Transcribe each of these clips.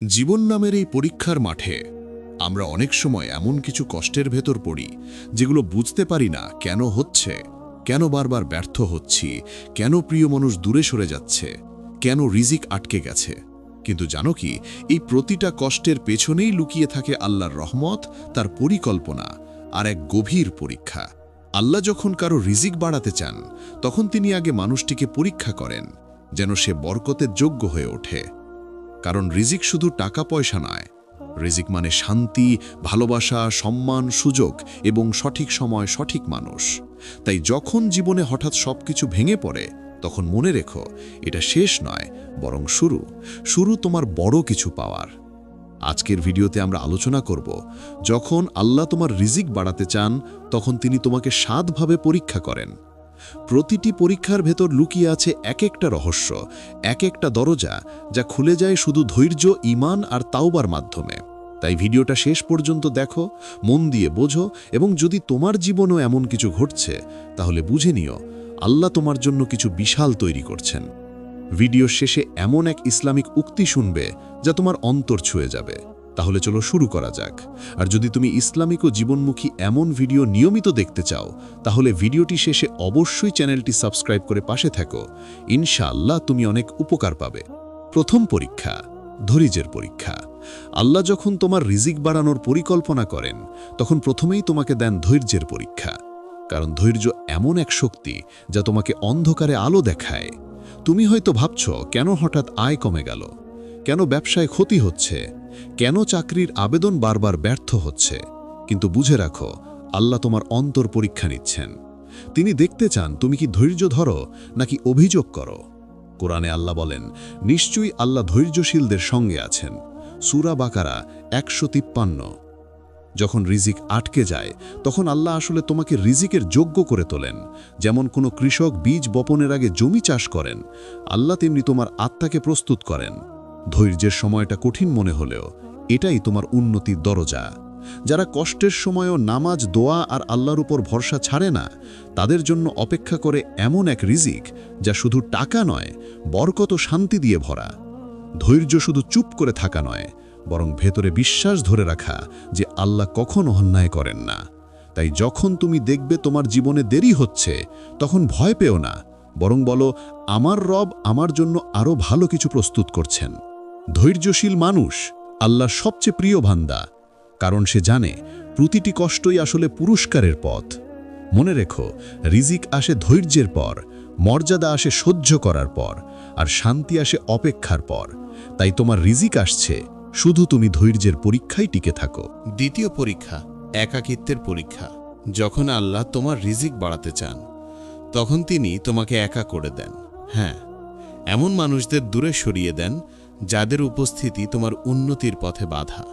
জীবন নামের এই পরীক্ষার মাঠে আমরা অনেক সময় এমন কিছু কষ্টের ভেতর পড়ি যেগুলো বুঝতে পারি না কেন হচ্ছে, কেন বারবার ব্যর্থ হচ্ছি, কেন প্রিয় মানুষ দূরে সরে যাচ্ছে, কেন রিজিক আটকে গেছে। কিন্তু জানো কি, এই প্রতিটা কষ্টের পেছনেই লুকিয়ে থাকে আল্লাহর রহমত, তার পরিকল্পনা আর এক গভীর পরীক্ষা। আল্লাহ যখন কারো রিজিক বাড়াতে চান, তখন তিনি আগে মানুষটিকে পরীক্ষা করেন যেন সে বরকতের যোগ্য হয়ে ওঠে। কারণ রিজিক শুধু টাকা পয়সা নয়, রিজিক মানে শান্তি, ভালোবাসা, সম্মান, সুযোগ এবং সঠিক সময় সঠিক মানুষ। তাই যখন জীবনে হঠাৎ সবকিছু ভেঙে পড়ে, তখন মনে রেখো, এটা শেষ নয়, বরং শুরু তোমার বড় কিছু পাওয়ার। আজকের ভিডিওতে আমরা আলোচনা করব, যখন আল্লাহ তোমার রিজিক বাড়াতে চান, তখন তিনি তোমাকে ৭ ভাবে পরীক্ষা করেন। প্রতিটি পরীক্ষার ভেতর লুকিয়ে আছে এক একটা রহস্য, এক একটা দরজা, যা খুলে যায় শুধু ধৈর্য, ঈমান আর তাওবার মাধ্যমে। তাই ভিডিওটা শেষ পর্যন্ত দেখো, মন দিয়ে বোঝো, এবং যদি তোমার জীবনেও এমন কিছু ঘটছে, তাহলে বুঝে নিও আল্লাহ তোমার জন্য কিছু বিশাল তৈরি করছেন। ভিডিওর শেষে এমন এক ইসলামিক উক্তি শুনবে যা তোমার অন্তর ছুঁয়ে যাবে। তাহলে চলো শুরু করা যাক। আর যদি তুমি ইসলামিক ও জীবনমুখী এমন ভিডিও নিয়মিত দেখতে চাও, তাহলে ভিডিওটি শেষে অবশ্যই চ্যানেলটি সাবস্ক্রাইব করে পাশে থাকো। ইনশাআল্লাহ তুমি অনেক উপকার পাবে। প্রথম পরীক্ষা, ধৈর্যের পরীক্ষা। আল্লাহ যখন তোমার রিজিক বাড়ানোর পরিকল্পনা করেন, তখন প্রথমেই তোমাকে দেন ধৈর্যের পরীক্ষা। কারণ ধৈর্য এমন এক শক্তি যা তোমাকে অন্ধকারে আলো দেখায়। তুমি হয়তো ভাবছ, কেন হঠাৎ আয় কমে গেল, কেন ব্যবসায় ক্ষতি হচ্ছে, কেন চাকরির আবেদন বারবার ব্যর্থ হচ্ছে। কিন্তু বুঝে রাখো, আল্লাহ তোমার অন্তর পরীক্ষা নিচ্ছেন। তিনি দেখতে চান তুমি কি ধৈর্য ধরো নাকি অভিযোগ করো। কোরআনে আল্লাহ বলেন, নিশ্চয়ই আল্লাহ ধৈর্যশীলদের সঙ্গে আছেন। সূরা বাকারা ১৫৩। যখন রিজিক আটকে যায়, তখন আল্লাহ আসলে তোমাকে রিজিকের যোগ্য করে তোলেন। যেমন কোনো কৃষক বীজ বপনের আগে জমি চাষ করেন, আল্লাহ তেমনি তোমার আত্মাকে প্রস্তুত করেন। ধৈর্যের সময়টা কঠিন মনে হলেও এটাই তোমার উন্নতির দরজা। যারা কষ্টের সময়ও নামাজ, দোয়া আর আল্লাহর উপর ভরসা ছাড়ে না, তাদের জন্য অপেক্ষা করে এমন এক রিজিক যা শুধু টাকা নয়, বরকত ও শান্তি দিয়ে ভরা। ধৈর্য শুধু চুপ করে থাকা নয়, বরং ভেতরে বিশ্বাস ধরে রাখা যে আল্লাহ কখনো অন্যায় করেন না। তাই যখন তুমি দেখবে তোমার জীবনে দেরি হচ্ছে, তখন ভয় পেও না, বরং বলো, আমার রব আমার জন্য আরও ভালো কিছু প্রস্তুত করছেন। ধৈর্যশীল মানুষ আল্লাহর সবচেয়ে প্রিয় বান্দা, কারণ সে জানে প্রতিটি কষ্টই আসলে পুরস্কারের পথ। মনে রেখো, রিজিক আসে ধৈর্যের পর, মর্যাদা আসে সহ্য করার পর, আর শান্তি আসে অপেক্ষার পর। তাই তোমার রিজিক আসছে, শুধু তুমি ধৈর্যের পরীক্ষায় টিকে থাকো। দ্বিতীয় পরীক্ষা, একাকিত্বের পরীক্ষা। যখন আল্লাহ তোমার রিজিক বাড়াতে চান, তখন তিনি তোমাকে একা করে দেন। হ্যাঁ, এমন মানুষদের দূরে সরিয়ে দেন যাদের উপস্থিতি তোমার উন্নতির পথে বাধা।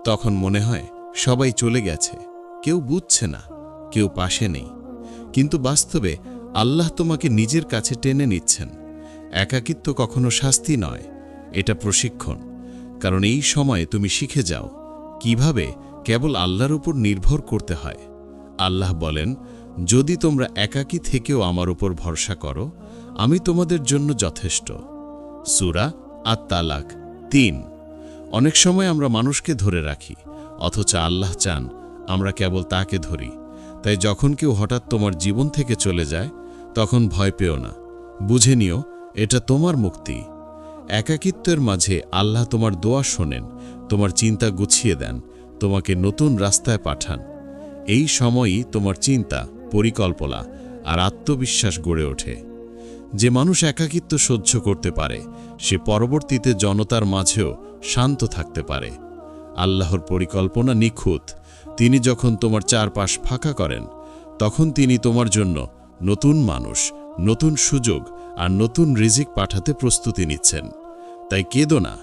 তখন মনে হয় সবাই চলে গেছে, কেউ বুঝছে না, কেউ পাশে নেই। কিন্তু বাস্তবে আল্লাহ তোমাকে নিজের কাছে টেনে নিচ্ছেন। একাকিত্ব কখনো শাস্তি নয়, এটা প্রশিক্ষণ। কারণ এই সময়ে তুমি শিখে যাও কিভাবে কেবল আল্লাহর উপর নির্ভর করতে হয়। আল্লাহ বলেন, যদি তোমরা একাকী থেকেও আমার উপর ভরসা করো, আমি তোমাদের জন্য যথেষ্ট। সূরা আত-তালাক ৩। অনেক সময় আমরা মানুষকে ধরে রাখি, অথচ আল্লাহ চান আমরা কেবল তাকে ধরি। তাই যখন কেউ হঠাৎ তোমার জীবন থেকে চলে যায়, তখন ভয় পেও না, বুঝে নিও এটা তোমার মুক্তি। একাকিত্বের মাঝে আল্লাহ তোমার দোয়া শোনেন, তোমার চিন্তা গুছিয়ে দেন, তোমাকে নতুন রাস্তায় পাঠান। এই সময়ই তোমার চিন্তা, পরিকল্পনা আর আত্মবিশ্বাস গড়ে ওঠে। যে মানুষ একাকিত্ব সহ্য করতে পারে, সে পরবর্তীতে জনতার মাঝেও শান্ত থাকতে পারে। আল্লাহর পরিকল্পনা নিখুঁত। তিনি যখন তোমার চারপাশ ফাঁকা করেন, তখন তিনি তোমার জন্য নতুন মানুষ, নতুন সুযোগ আর নতুন রিজিক পাঠাতে প্রস্তুতি নিচ্ছেন। তাই কেঁদো না,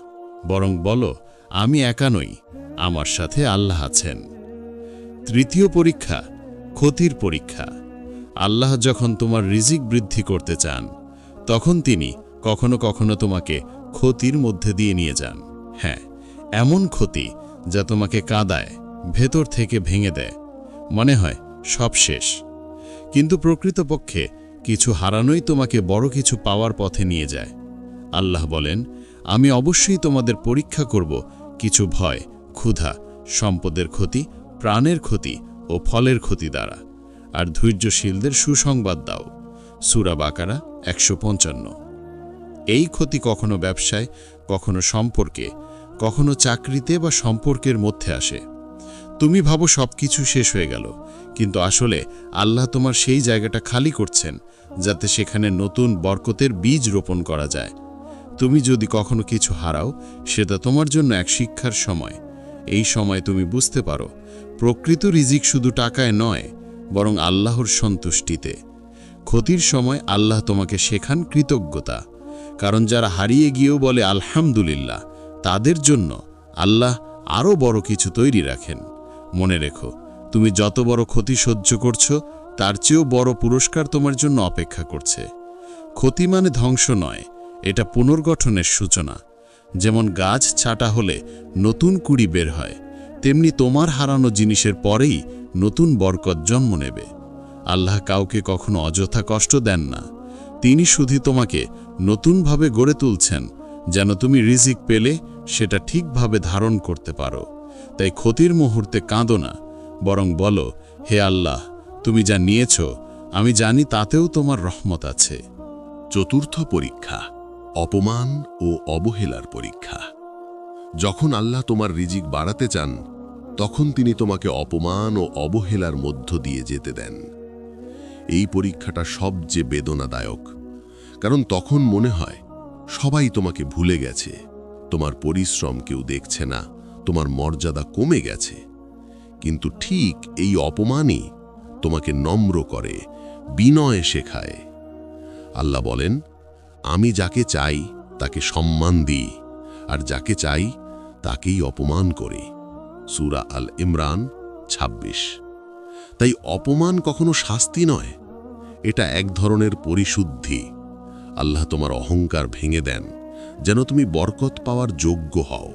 বরং বলো, আমি একা নই, আমার সাথে আল্লাহ আছেন। তৃতীয় পরীক্ষা, ক্ষতির পরীক্ষা। আল্লাহ যখন তোমার রিজিক বৃদ্ধি করতে চান, তখন তিনি কখনো কখনো তোমাকে ক্ষতির মধ্যে দিয়ে নিয়ে যান। হ্যাঁ, এমন ক্ষতি যা তোমাকে কাঁদায়, ভেতর থেকে ভেঙে দেয়, মনে হয় সব শেষ। কিন্তু প্রকৃতপক্ষে কিছু হারানোই তোমাকে বড় কিছু পাওয়ার পথে নিয়ে যায়। আল্লাহ বলেন, আমি অবশ্যই তোমাদের পরীক্ষা করব কিছু ভয়, ক্ষুধা, সম্পদের ক্ষতি, প্রাণের ক্ষতি ও ফলের ক্ষতি দ্বারা, আর ধৈর্যশীলদের সুসংবাদ দাও। সূরা বাকারা 155। এই ক্ষতি কখনো ব্যবসায়, কখনো সম্পর্কে, কখনো চাকরিতে বা সম্পর্কের মধ্যে আসে। তুমি ভাবো সবকিছু শেষ হয়ে গেল, কিন্তু আসলে আল্লাহ তোমার সেই জায়গাটা খালি করছেন, যাতে সেখানে নতুন বরকতের বীজ রোপণ করা যায়। তুমি যদি কখনো কিছু হারাও, সেটা তোমার জন্য এক শিক্ষার সময়। এই সময় তুমি বুঝতে পারো প্রকৃত রিজিক শুধু টাকায় নয়, বরং আল্লাহর সন্তুষ্টিতে। ক্ষতির সময় আল্লাহ তোমাকে শেখান কৃতজ্ঞতা, কারণ যারা হারিয়ে গিয়েও বলে আলহামদুলিল্লাহ, তাদের জন্য আল্লাহ আরও বড় কিছু তৈরি রাখেন। মনে রেখো, তুমি যত বড় ক্ষতি সহ্য করছো, তার চেয়েও বড় পুরস্কার তোমার জন্য অপেক্ষা করছে। ক্ষতি মানে ধ্বংস নয়, এটা পুনর্গঠনের সূচনা। যেমন গাছ ছাঁটা হলে নতুন কুড়ি বের হয়, তেমনি তোমার হারানো জিনিসের পরেই নতুন বরকত জন্ম নেবে। আল্লাহ কাউকে কখনো অযথা কষ্ট দেন না, তিনি শুধু তোমাকে নতুনভাবে গড়ে তুলছেন, যেন তুমি রিজিক পেলে সেটা ঠিকভাবে ধারণ করতে পারো। তাই ক্ষতির মুহূর্তে কাঁদো না, বরং বলো, হে আল্লাহ, তুমি যা নিয়েছ আমি জানি তাতেও তোমার রহমত আছে। চতুর্থ পরীক্ষা, অপমান ও অবহেলার পরীক্ষা। যখন আল্লাহ তোমার রিজিক বাড়াতে চান, তখন তিনি তোমাকে অপমান ও অবহেলার মধ্য দিয়ে যেতে দেন। এই পরীক্ষাটা সবচেয়ে বেদনাদায়ক, কারণ তখন মনে হয় সবাই তোমাকে ভুলে গেছে, তোমার পরিশ্রম কেউ দেখছে না, তোমার মর্যাদা কমে গেছে। কিন্তু ঠিক এই অপমানই তোমাকে নম্র করে, বিনয় শেখায়। আল্লাহ বলেন, আমি যাকে চাই তাকে সম্মান দিই, আর যাকে চাই তাকেই অপমান করি। সূরা আল ইমরান 26। তাই অপমান কখনো শাস্তি নয়, এটা এক ধরনের পরিশুদ্ধি। আল্লাহ তোমার অহংকার ভেঙে দেন, যেন তুমি বরকত পাওয়ার যোগ্য হও।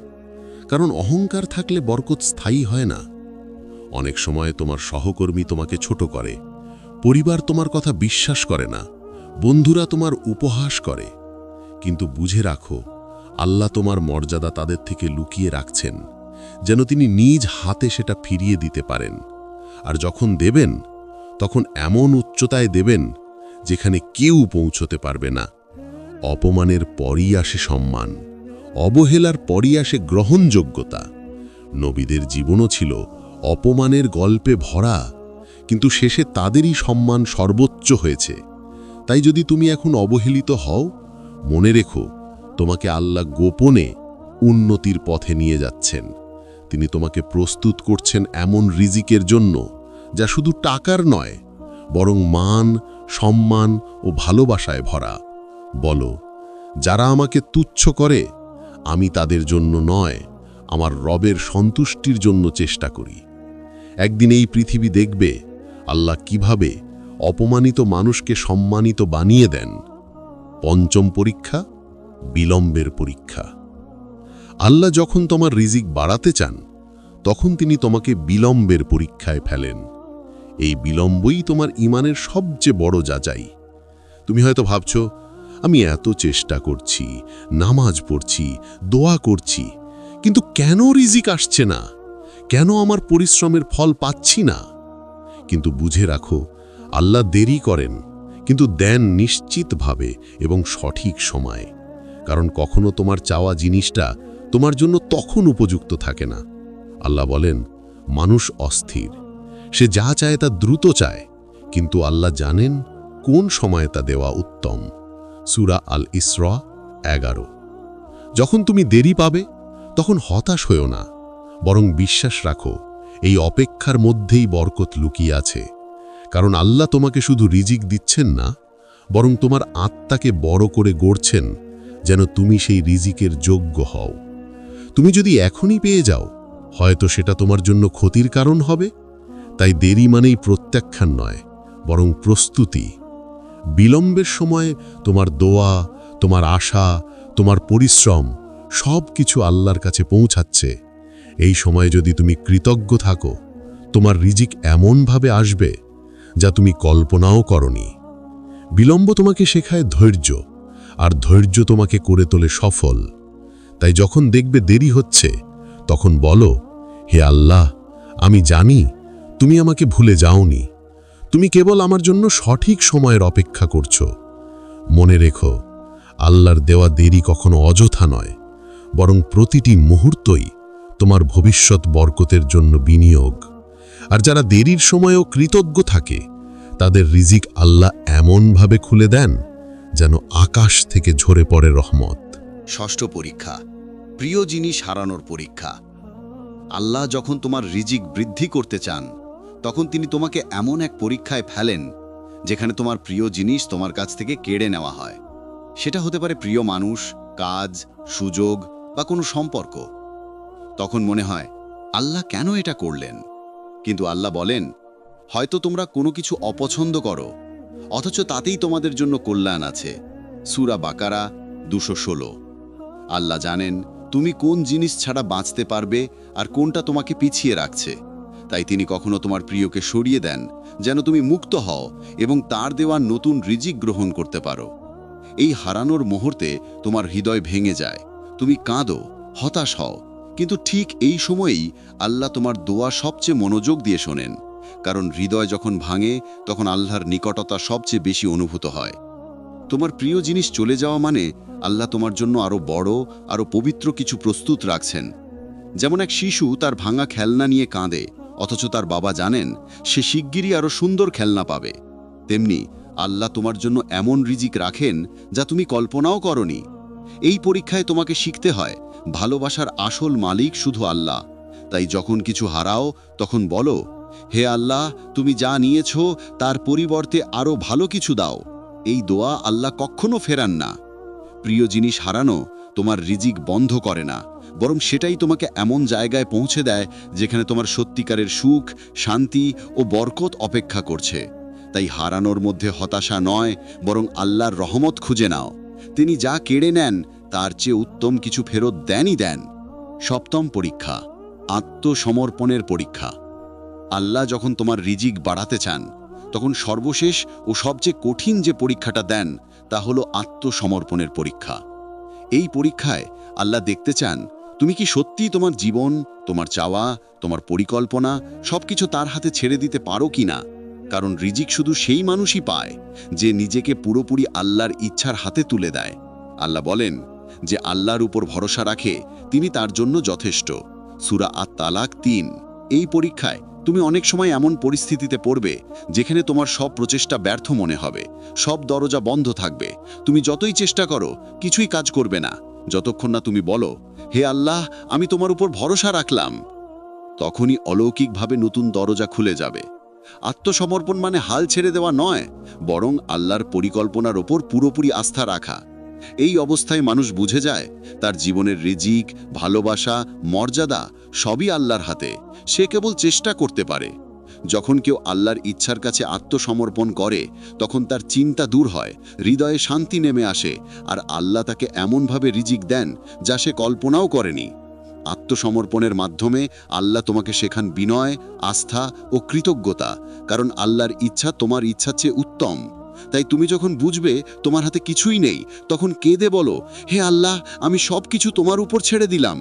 কারণ অহংকার থাকলে বরকত স্থায়ী হয় না। অনেক সময় তোমার সহকর্মী তোমাকে ছোট করে, পরিবার তোমার কথা বিশ্বাস করে না, বন্ধুরা তোমার উপহাস করে। কিন্তু বুঝে রাখো, আল্লাহ তোমার মর্যাদা তাদের থেকে লুকিয়ে রাখছেন, যেন তিনি নিজ হাতে সেটা ফিরিয়ে দিতে পারেন। আর যখন দেবেন, তখন এমন উচ্চতায় দেবেন যেখানে কেউ পৌঁছতে পারবে না। অপমানের পরই আসে সম্মান, অবহেলার পরই আসে গ্রহণযোগ্যতা। নবীদের জীবনও ছিল অপমানের গল্পে ভরা, কিন্তু শেষে তাদেরই সম্মান সর্বোচ্চ হয়েছে। তাই যদি তুমি এখন অবহেলিত হও, মনে রেখো, তোমাকে আল্লাহ গোপনে উন্নতির পথে নিয়ে যাচ্ছেন। তিনি তোমাকে প্রস্তুত করছেন এমন রিজিকের জন্য, যা শুধু টাকার নয়, বরং মান, সম্মান ও ভালোবাসায় ভরা। বলো, যারা আমাকে তুচ্ছ করে, আমি তাদের জন্য নয়, আমার রবের সন্তুষ্টির জন্য চেষ্টা করি। একদিন এই পৃথিবী দেখবে আল্লাহ কিভাবে অপমানিত মানুষকে সম্মানিত বানিয়ে দেন। পঞ্চম পরীক্ষা, বিলম্বের পরীক্ষা। আল্লাহ যখন তোমার রিজিক বাড়াতে চান, তখন তিনি তোমাকে বিলম্বের পরীক্ষায় ফেলেন। এই বিলম্বই তোমার ঈমানের সবচেয়ে বড় যাচাই। তুমি হয়তো ভাবছো, আমি এত চেষ্টা করছি, নামাজ পড়ছি, দোয়া করছি, কিন্তু কেন রিজিক আসছে না? কেন আমার পরিশ্রমের ফল পাচ্ছি না? কিন্তু বুঝে রাখো, আল্লাহ দেরি করেন, কিন্তু দেন নিশ্চিতভাবে এবং সঠিক সময়ে। কারণ কখনো তোমার চাওয়া জিনিসটা তোমার জন্য তখন উপযুক্ত থাকে না। আল্লাহ বলেন, মানুষ অস্থির, সে যা চায় তা দ্রুত চায়, কিন্তু আল্লাহ জানেন কোন সময়ে তা দেওয়া উত্তম। সূরা আল ইসরা 11। যখন তুমি দেরি পাবে, তখন হতাশ হয়ো না, বরং বিশ্বাস রাখো, এই অপেক্ষার মধ্যেই বরকত লুকিয়ে আছে। কারণ আল্লাহ তোমাকে শুধু রিজিক দিচ্ছেন না, বরং তোমার আত্মাকে বড় করে গড়ছেন, যেন তুমি সেই রিজিকের যোগ্য হও। তুমি যদি এখনই পেয়ে যাও, হয়তো সেটা তোমার জন্য ক্ষতির কারণ হবে। তাই দেরি মানেই প্রত্যাখ্যান নয়, বরং প্রস্তুতি। বিলম্বের সময় তোমার দোয়া, তোমার আশা, তোমার পরিশ্রম সব কিছু আল্লাহর কাছে পৌঁছাচ্ছে। এই সময়ে যদি তুমি কৃতজ্ঞ থাকো, তোমার রিজিক এমনভাবে আসবে যা তুমি কল্পনাও করনি। বিলম্ব তোমাকে শেখায় ধৈর্য, আর ধৈর্য তোমাকে করে তোলে সফল। তাই যখন দেখবে দেরি হচ্ছে তখন বলো, হে আল্লাহ, আমি জানি তুমি আমাকে ভুলে যাওনি, তুমি কেবল আমার জন্য সঠিক সময়ের অপেক্ষা করছো। মনে রেখো, আল্লাহর দেওয়া দেরি কখনো অযথা নয়, বরং প্রতিটি মুহূর্তই তোমার ভবিষ্যৎ বরকতের জন্য বিনিয়োগ। আর যারা দেরির সময়ও কৃতজ্ঞ থাকে, তাদের রিজিক আল্লাহ এমনভাবে খুলে দেন যেন আকাশ থেকে ঝরে পড়ে রহমত। ষষ্ঠ পরীক্ষা, প্রিয় জিনিস হারানোর পরীক্ষা। আল্লাহ যখন তোমার রিজিক বৃদ্ধি করতে চান, তখন তিনি তোমাকে এমন এক পরীক্ষায় ফেলেন যেখানে তোমার প্রিয় জিনিস তোমার কাছ থেকে কেড়ে নেওয়া হয়। সেটা হতে পারে প্রিয় মানুষ, কাজ, সুযোগ বা কোনো সম্পর্ক। তখন মনে হয়, আল্লাহ কেন এটা করলেন? কিন্তু আল্লাহ বলেন, হয়তো তোমরা কোনো কিছু অপছন্দ করো, অথচ তাতেই তোমাদের জন্য কল্যাণ আছে। সূরা বাকারা 216। আল্লাহ জানেন তুমি কোন জিনিস ছাড়া বাঁচতে পারবে আর কোনটা তোমাকে পিছিয়ে রাখছে। তাই তিনি কখনো তোমার প্রিয়কে সরিয়ে দেন যেন তুমি মুক্ত হও এবং তার দেওয়া নতুন রিজিক গ্রহণ করতে পারো। এই হারানোর মুহূর্তে তোমার হৃদয় ভেঙে যায়, তুমি কাঁদো, হতাশ হও, কিন্তু ঠিক এই সময়েই আল্লাহ তোমার দোয়া সবচেয়ে মনোযোগ দিয়ে শোনেন। কারণ হৃদয় যখন ভাঙে তখন আল্লাহর নিকটতা সবচেয়ে বেশি অনুভূত হয়। তোমার প্রিয় জিনিস চলে যাওয়া মানে আল্লাহ তোমার জন্য আরও বড়, আরও পবিত্র কিছু প্রস্তুত রাখছেন। যেমন এক শিশু তার ভাঙা খেলনা নিয়ে কাঁদে, অথচ তার বাবা জানেন সে শিগগিরই আরও সুন্দর খেলনা পাবে। তেমনি আল্লাহ তোমার জন্য এমন রিজিক রাখেন যা তুমি কল্পনাও করনি। এই পরীক্ষায় তোমাকে শিখতে হয় ভালোবাসার আসল মালিক শুধু আল্লাহ। তাই যখন কিছু হারাও তখন বলো, হে আল্লাহ, তুমি যা নিয়েছ তার পরিবর্তে আরও ভালো কিছু দাও। এই দোয়া আল্লাহ কখনো ফেরান না। প্রিয় জিনিস হারানো তোমার রিজিক বন্ধ করে না, বরং সেটাই তোমাকে এমন জায়গায় পৌঁছে দেয় যেখানে তোমার সত্যিকারের সুখ, শান্তি ও বরকত অপেক্ষা করছে। তাই হারানোর মধ্যে হতাশা নয়, বরং আল্লাহর রহমত খুঁজে নাও। তিনি যা কেড়ে নেন তার চেয়ে উত্তম কিছু ফেরত দেনই দেন। সপ্তম পরীক্ষা, আত্মসমর্পণের পরীক্ষা। আল্লাহ যখন তোমার রিজিক বাড়াতে চান, তখন সর্বশেষ ও সবচেয়ে কঠিন যে পরীক্ষাটা দেন তা হলো আত্মসমর্পণের পরীক্ষা। এই পরীক্ষায় আল্লাহ দেখতে চান তুমি কি সত্যিই তোমার জীবন, তোমার চাওয়া, তোমার পরিকল্পনা সবকিছু তার হাতে ছেড়ে দিতে পারো কিনা। কারণ রিজিক শুধু সেই মানুষই পায় যে নিজেকে পুরোপুরি আল্লাহর ইচ্ছার হাতে তুলে দেয়। আল্লাহ বলেন যে আল্লাহর উপর ভরসা রাখে তিনি তার জন্য যথেষ্ট। সূরা আত-তালাক 3। এই পরীক্ষায় তুমি অনেক সময় এমন পরিস্থিতিতে পড়বে যেখানে তোমার সব প্রচেষ্টা ব্যর্থ মনে হবে, সব দরজা বন্ধ থাকবে। তুমি যতই চেষ্টা করো কিছুই কাজ করবে না, যতক্ষণ না তুমি বলো, হে আল্লাহ, আমি তোমার উপর ভরসা রাখলাম। তখনই অলৌকিকভাবে নতুন দরজা খুলে যাবে। আত্মসমর্পণ মানে হাল ছেড়ে দেওয়া নয়, বরং আল্লাহর পরিকল্পনার ওপর পুরোপুরি আস্থা রাখা। এই অবস্থায় মানুষ বুঝে যায় তার জীবনের রিজিক, ভালোবাসা, মর্যাদা সবই আল্লাহর হাতে। সে কেবল চেষ্টা করতে পারে। যখন কেউ আল্লাহর ইচ্ছার কাছে আত্মসমর্পণ করে তখন তার চিন্তা দূর হয়, হৃদয়ে শান্তি নেমে আসে, আর আল্লাহ তাকে এমনভাবে রিজিক দেন যা সে কল্পনাও করেনি। আত্মসমর্পণের মাধ্যমে আল্লাহ তোমাকে শেখান বিনয়, আস্থা ও কৃতজ্ঞতা, কারণ আল্লাহর ইচ্ছা তোমার ইচ্ছার চেয়ে উত্তম। তাই তুমি যখন বুঝবে তোমার হাতে কিছুই নেই, তখন কেঁদে বলো, হে আল্লাহ, আমি সব কিছু তোমার উপর ছেড়ে দিলাম।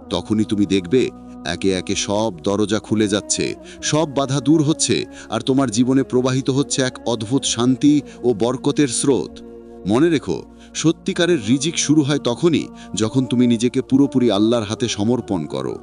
তখনই তুমি দেখবে একে একে সব দরজা খুলে যাচ্ছে, সব বাধা দূর হচ্ছে, আর তোমার জীবনে প্রবাহিত হচ্ছে এক অদ্ভুত শান্তি ও বরকতের স্রোত। মনে রেখো, সত্যিকারের রিজিক শুরু হয় তখনই যখন তুমি নিজেকে পুরোপুরি আল্লাহর হাতে সমর্পণ করো।